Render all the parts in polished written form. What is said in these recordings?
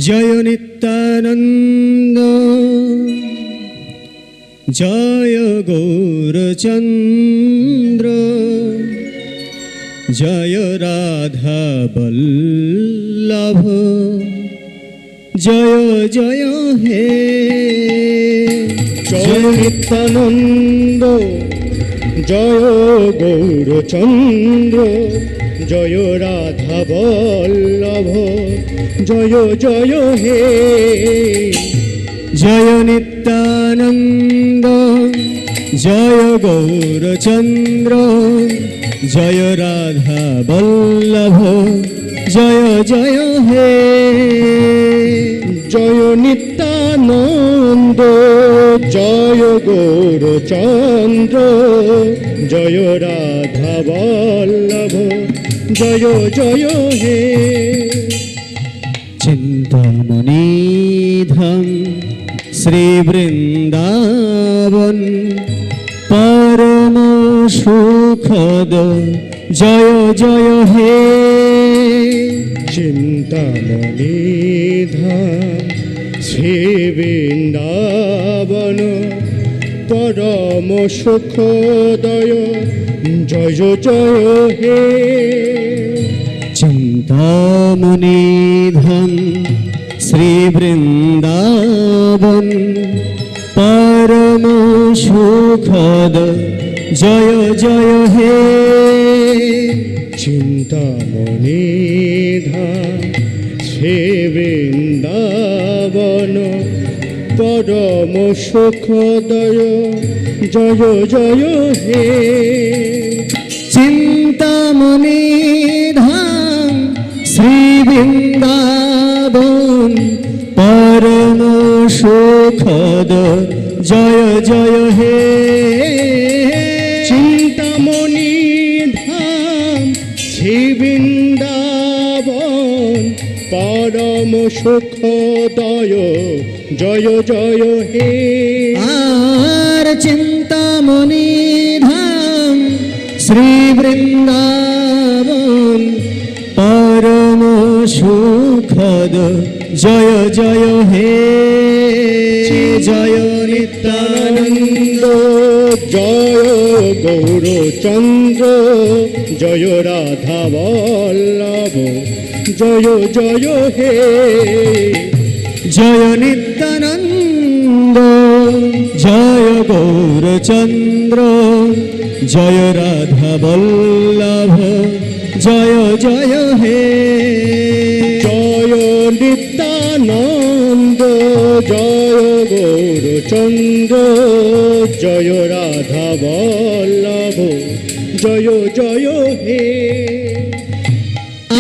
জয় নিত্যানন্দ, জয় গৌরচন্দ্র, জয় রাধা বল্লভ, জয় জয় হে। জয় নিত্যানন্দ, জয় গৌরচন্দ্র, জয় রাধা বল্লভ, জয় জয় হে। জয় নিত্যানন্দ, জয় গৌরচন্দ্র, জয় রাধা বল্লভ, জয় জয় হে। জয় নিত্যানন্দ, জয় গৌরচন্দ্র, জয় রাধা বল্লভ, জয় জয় হে। চিন্তামণি ধাম শ্রী বৃন্দাবন, পরম সুখদ, জয় জয় হে। চিন্তামণি ধাম শ্রী বৃন্দাবন, পরম সুখদয়, জয় জয় হে। চিন্তামণি ধাম শ্রী বৃন্দাবন, পরম সুখদ, জয় জয় হে। চিন্তামণি ধাম শ্রী বৃন্দাবন, পরম সুখদয়, জয় জয় হে। চিন্তামণি ধাম শ্রী বৃন্দাবন, পরম সুখদ, জয় জয় হে। চিন্তামণি ধাম শ্রী বৃন্দাবন, পরম সুখদয়, জয় জয় হে। আর চিন্তামণি ধাম শ্রী বৃন্দাবন, পরম সুখদ, জয় জয় হে। জয় নিত্যানন্দ, জয় গৌরচন্দ্র, জয় রাধা বল্লভ, জয় জয় হে। জয় নিত্যানন্দ, জয় গৌরচন্দ্র, জয় রাধা বল্লভ, জয় জয় হে। জয় নিত্যানন্দ, জয় গৌরচন্দ্র, জয় রাধা বল্লভ, জয় জয় হে।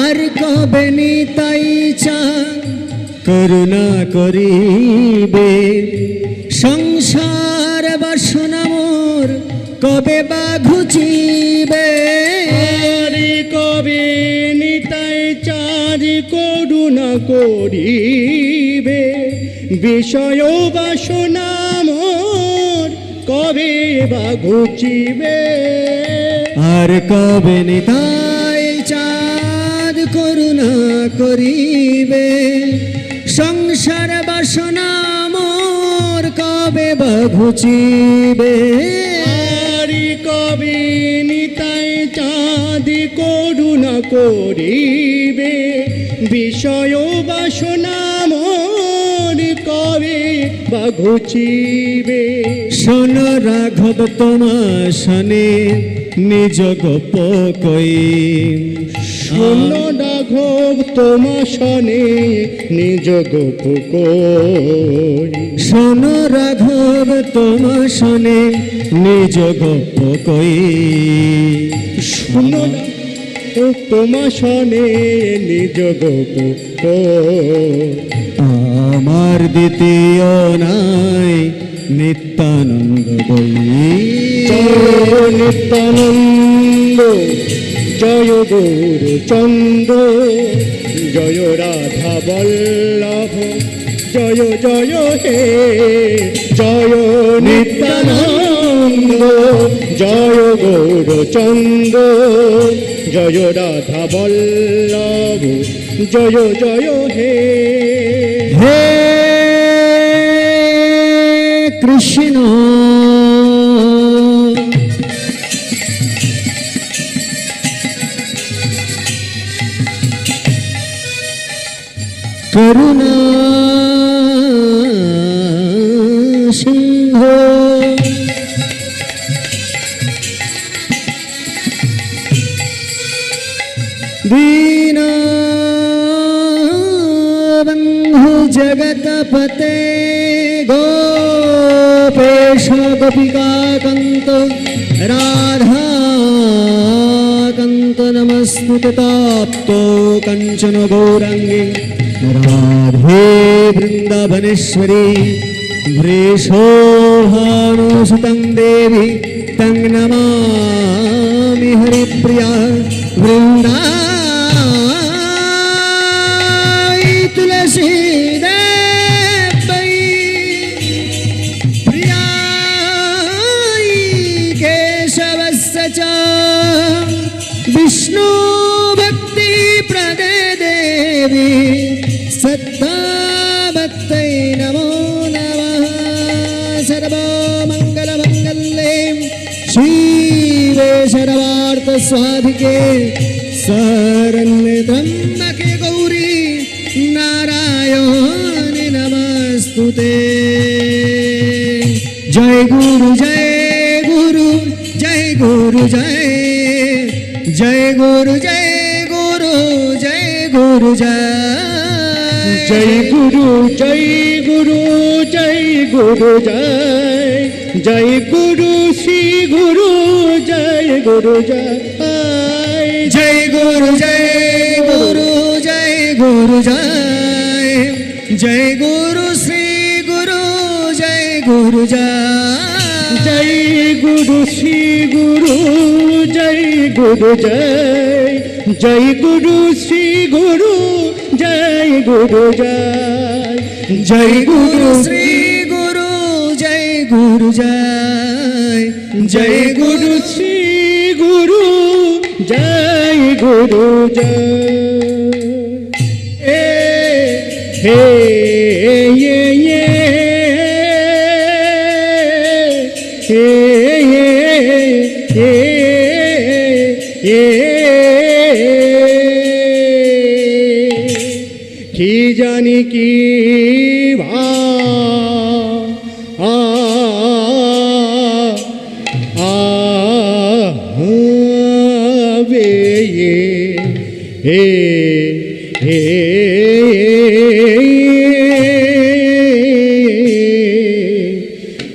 আর কবে নিতাই চাঁদ করুণা করিবে, সংসার বাসনা মোর কবে বা ঘুচিবে। আরে কবে নিতাই চাঁদ করুণা করিবে, বিষয় বাসনা মোর কবে বা ঘুচিবে। আর কবে নিতাই চাঁদ করুণা করিবে, সংসার বাসনা মোর কবে বা ঘুচিবে। আরে কবে নিতাই চাঁদ করুণা করিবে, বিষয় বাসনা মোর কবে বা ঘুচিবে। শোন রাঘব তোমা শনে নিজ গোপ কই, শোন রাঘব তোমা শনে নিজ গোপ কই। শোন রাঘব তোমা শনে নিজ গোপ কই। শোন তোমা শনে নিজ গোপ কই। আমার দ্বিতীয় নাই নিত্যানন্দ বই। জয় নিত্যানন্দ, জয় গৌরচন্দ্র, জয় রাধা বল্লভ, জয় জয় হে। জয় নিত্যানন্দ, জয় গৌরচন্দ্র, জয় রাধা বল্লভ, জয় জয় হে। কৃষ্ণ করুণা সিংহ दीनबन्धु जगतपते गोपेश गोपिकाकन्त राधाकन्त नमस्तुते ताप्तो कञ्चन गौराङ्गी राधे वृन्दावनेश्वरी वृषभानुसुतं देवी तं नमामि हरिप्रिया वृन्दाई तुलसी देवै प्रियाई केशवस्य च विष्णु भक्ति प्रदे देवी सत्तावत्तै नमो नमः सर्वमङ्गलमङ्गल्ये शिवे सर्वार्थसाधिके शरण्ये त्र्यम्बके गौरी नारायणि नमस्तुते जय गुरु जय गुरु जय गुरु जय जय गुरु जय गुरु जय गुरु जय जय गुरु जय गुरु जय गुरु जय जय गुरु श्री गुरु जय गुरु जय जय गुरु जय गुरु जय गुरु जय जय गुरु श्री गुरु जय गुरु जय जय गुरु श्री गुरु जय गुरु जय जय गुरु श्री गुरु जय गुरु जय जय गुरु श्री गुरु जय गुरु जय जय गुरु श्री गुरु जय गुरु जय हे ये की जानी की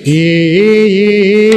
ये